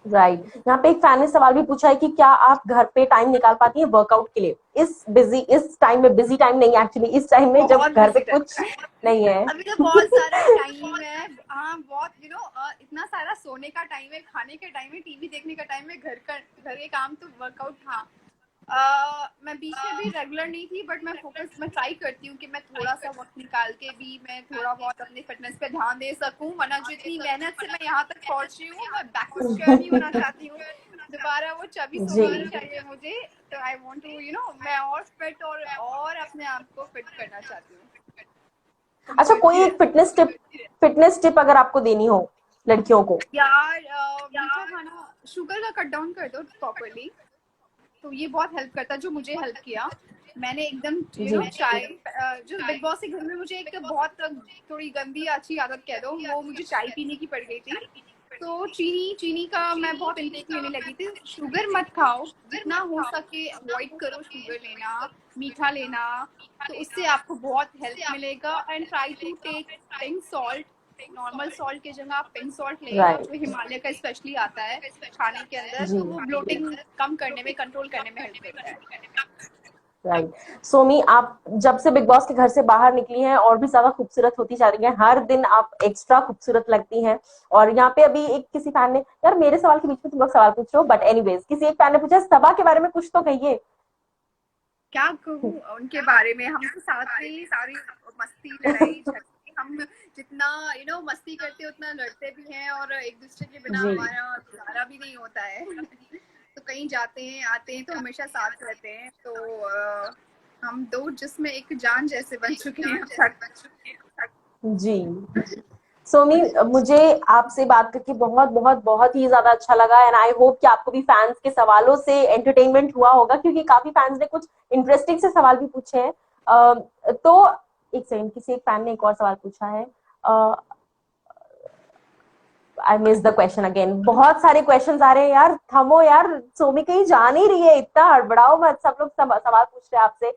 S1: राइट। यहाँ पे एक फैन ने सवाल भी पूछा है कि क्या आप घर पे टाइम निकाल पाती हैं वर्कआउट के लिए, इस टाइम में, बिजी टाइम नहीं एक्चुअली, इस टाइम में जब
S2: बहुत
S1: घर पे
S2: बिजी
S1: कुछ
S2: टाइम,
S1: नहीं है।
S2: अभी तो बहुत सारा टाइम है। हाँ बहुत इतना सारा सोने का टाइम है, खाने का टाइम है, टीवी देखने का टाइम है, घर के काम, तो वर्कआउट। हाँ मैं बीच में भी रेगुलर नहीं थी, बट मैं ट्राई करती हूँ कि मैं थोड़ा सा वक्त निकाल के भी मैं थोड़ा बहुत अपने फिटनेस पे ध्यान दे सकूँ, वरना जो इतनी मेहनत से मैं यहाँ तक पहुँच रही हूँ, मैं बैकवर्ड नहीं होना चाहती हूँ, दोबारा वो चबी
S1: जी
S2: सोना नहीं चाहिए मुझे। तो आई वांट टू मैं और फिट और अपने आप को फिट करना चाहती हूँ।
S1: अच्छा, कोई एक फिटनेस टिप अगर आपको देनी हो लड़कियों को।
S2: यार मीठा खाना, शुगर का कट डाउन कर दो प्रॉपरली, तो ये बहुत हेल्प करता है, जो मुझे हेल्प किया। मैंने एकदम
S1: जी
S2: चाय, जो बिग बॉस के घर में मुझे एक बहुत थोड़ी गंदी अच्छी आदत कह दो, वो मुझे चाय पीने की पड़ गई थी। तो चीनी का मैं बहुत इंटेक लेने लगी थी। शुगर मत खाओ, जितना हो सके अवॉइड करो शुगर लेना, मीठा लेना, तो उससे आपको बहुत हेल्प मिलेगा। And try to take pink salt, normal salt की जगह आप पिंक सॉल्ट लें,
S1: राइट
S2: जो हिमालय का स्पेशली आता है खाने के अंदर,
S1: जी
S2: तो वो ब्लोटिंग कम करने में, कंट्रोल करने में हेल्प करता है।
S1: राइट। सोमी, आप जब से बिग बॉस के घर से बाहर निकली हैं और भी ज्यादा खूबसूरत होती जा रही हैं, हर दिन आप एक्स्ट्रा खूबसूरत लगती हैं। और यहाँ पे अभी एक किसी फैन ने, यार मेरे सवाल के बीच में तुम लोग सवाल पूछ रहे हो, बट एनीवेज किसी एक फैन ने पूछा सबा के बारे में कुछ तो कहिए।
S2: क्या कहूँ उनके बारे में, हम तो साथ में ही सारी मस्ती लड़ाई झगड़े, हम जितना मस्ती करते उतना लड़ते भी हैं, और एक दूसरे के बिना
S1: जी।
S2: हमारा गुजारा भी नहीं होता है। तो कहीं जाते हैं आते हैं तो हमेशा साथ रहते हैं, तो हम दो जिसमें एक जान जैसे बन चुके हैं अब तक।
S1: जी। सोमी, मुझे आपसे बात करके बहुत बहुत बहुत ही ज्यादा अच्छा लगा, एंड आई होप कि आपको भी फैंस के सवालों से एंटरटेनमेंट हुआ होगा, क्योंकि काफी फैंस ने कुछ इंटरेस्टिंग से सवाल भी पूछे हैं। तो एक सेकंड, किसी एक फैन ने एक और सवाल पूछा है। I miss the question again. बहुत सारे क्वेश्चंस आ रहे हैं यार, थमो यार, सोमी कहीं जा नहीं रही है, इतना हड़बड़ाओ मत, सब लोग सवाल पूछ रहे हैं आपसे।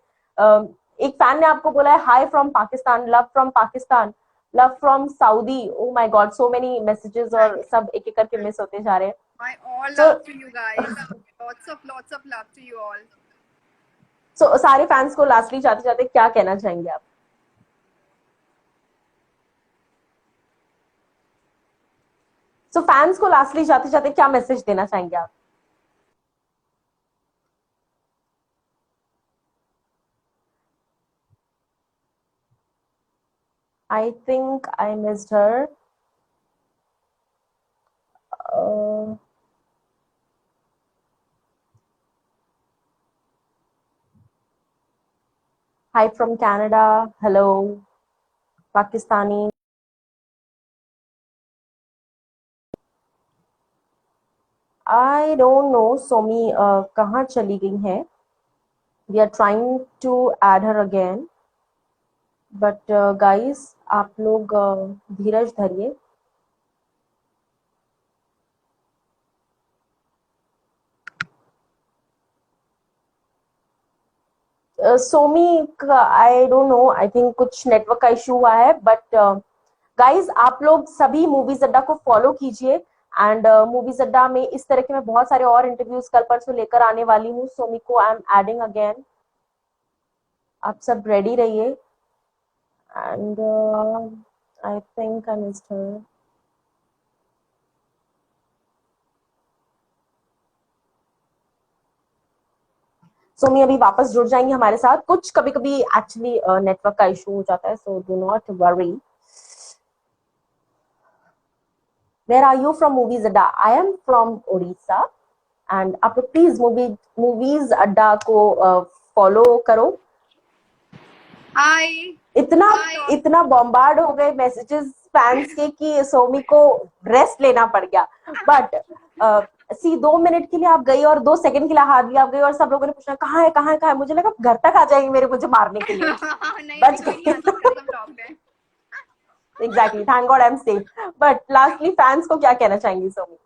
S1: एक फैन ने आपको बोला है high from Pakistan, love from Pakistan, love from Saudi. Oh my God, so many messages, और सब एक एक करके मिस होते जा रहे हैं।
S2: My all
S1: so
S2: love to you guys. Lots of love to you all.
S1: सो सारे फैंस को लास्टली जाते जाते क्या कहना चाहेंगे आप? सो फैंस को लास्टली जाते जाते क्या मैसेज देना चाहेंगे आप? I think I missed her. Hi from Canada, hello Pakistani. I don't know Somi कहाँ चली गई हैं। We are trying to add her again, but guys आप लोग धीरज धरिए। Somi, I don't know, I think कुछ नेटवर्क का इशू हुआ है, बट गाइज आप लोग सभी मूवीज अड्डा को फॉलो कीजिए। एंड मूवीज अड्डा में इस तरह के मैं बहुत सारे और इंटरव्यूज कल परसों लेकर आने वाली हूँ। सोमी को आई एम एडिंग अगेन, आप सब रेडी रहिए। And I think I missed her. Somi अभी वापस जुड़ जाएंगे हमारे साथ। कुछ कभी कभी एक्चुअली नेटवर्क का इशू हो जाता है, so do not worry. Where are you from movies Adda? I am from Orissa. And आप लोग प्लीज मूवीज अड्डा को फॉलो करो।
S2: Hi.
S1: इतना इतना बॉम्बार्ड हो गए मैसेजेस फैंस के कि सोमी को रेस्ट लेना पड़ गया। बट सी 2 मिनट के लिए आप गई और 2 सेकंड के लिए हाथ भी आप गई, और सब लोगों ने पूछा कहाँ है कहाँ है कहाँ है, मुझे लगा घर तक आ जाएंगे मेरे, मुझे मारने के लिए।
S2: नहीं
S1: बच
S2: नहीं, कोई नहीं
S1: गई।
S2: आता, कसम टॉप है।
S1: Exactly, thank God I am safe. But lastly fans को क्या कहना चाहेंगी सोमी?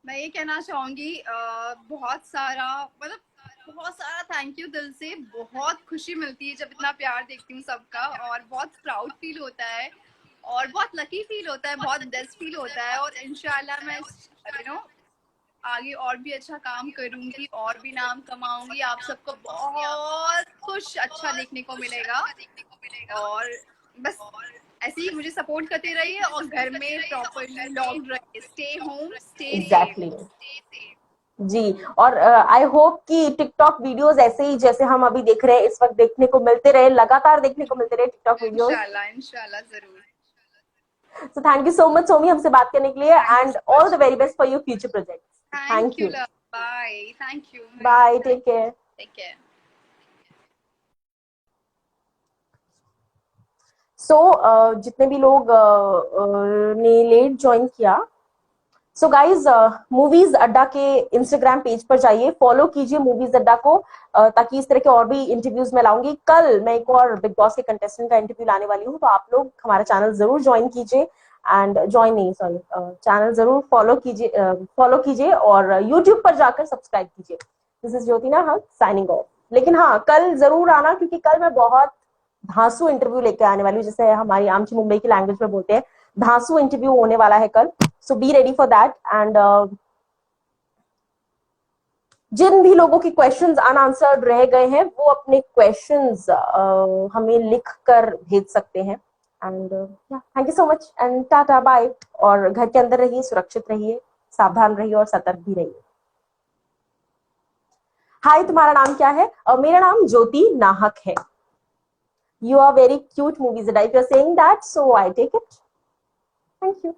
S2: मैं ये कहना चाहूंगी बहुत सारा, मतलब बहुत सारा थैंक यू दिल से। बहुत खुशी मिलती है जब इतना प्यार देखती हूँ सबका, और बहुत प्राउड फील होता है, और बहुत लकी फील होता है, बहुत बेस्ट फील होता है। और इंशाल्लाह मैं आगे और भी अच्छा काम करूंगी, और भी नाम कमाऊंगी, आप सबको बहुत कुछ अच्छा देखने को मिलेगा। और बस ऐसे ही मुझे सपोर्ट करते रहिए, और घर में प्रॉपरली लॉक्ड रहिए। Stay home, stay
S1: exactly
S2: safe.
S1: जी। और आई होप कि टिकटॉक वीडियोस ऐसे ही जैसे हम अभी देख रहे हैं इस वक्त देखने को मिलते रहे, लगातार देखने को मिलते रहे टिकटॉक वीडियोस।
S2: इंशाल्लाह इंशाल्लाह जरूर।
S1: So thank you so much Somi हमसे बात करने के लिए,
S2: thank you
S1: and
S2: so
S1: all
S2: much.
S1: The very best for your future projects.
S2: Thank
S1: thank
S2: you
S1: you.
S2: Love. Bye. Thank you.
S1: Bye, take care.
S2: Take care.
S1: So जितने भी लोग ने लेट ज्वाइन किया, सो गाइज मूवीज अड्डा के इंस्टाग्राम पेज पर जाइए, फॉलो कीजिए मूवीज अड्डा को, ताकि इस तरह के और भी इंटरव्यूज मैं लाऊंगी। कल मैं एक और बिग बॉस के कंटेस्टेंट का इंटरव्यू लाने वाली हूँ, तो आप लोग हमारा चैनल जरूर ज्वाइन कीजिए, एंड ज्वाइन नहीं सॉरी, चैनल जरूर फॉलो कीजिए और यूट्यूब पर जाकर सब्सक्राइब कीजिए। दिस इज ज्योतिना हक साइनिंग ऑफ। लेकिन हाँ, कल जरूर आना, क्योंकि कल मैं बहुत धांसू इंटरव्यू लेके आने वाली हूँ, जैसे हमारी आमची मुंबई की लैंग्वेज में बोलते हैं, धांसू इंटरव्यू होने वाला है कल। So be ready for that, and जिन भी लोगों के क्वेश्चंस अनआंसर्ड रह गए हैं वो अपने क्वेश्चंस हमें लिख कर भेज सकते हैं। And thank you so much and tata bye. और घर के अंदर रहिए, सुरक्षित रहिए, सावधान रहिए और सतर्क भी रहिए। हाय, तुम्हारा नाम क्या है? मेरा नाम ज्योति नाहक है। You are very cute, movies. If you're saying that, so I take it. Thank you.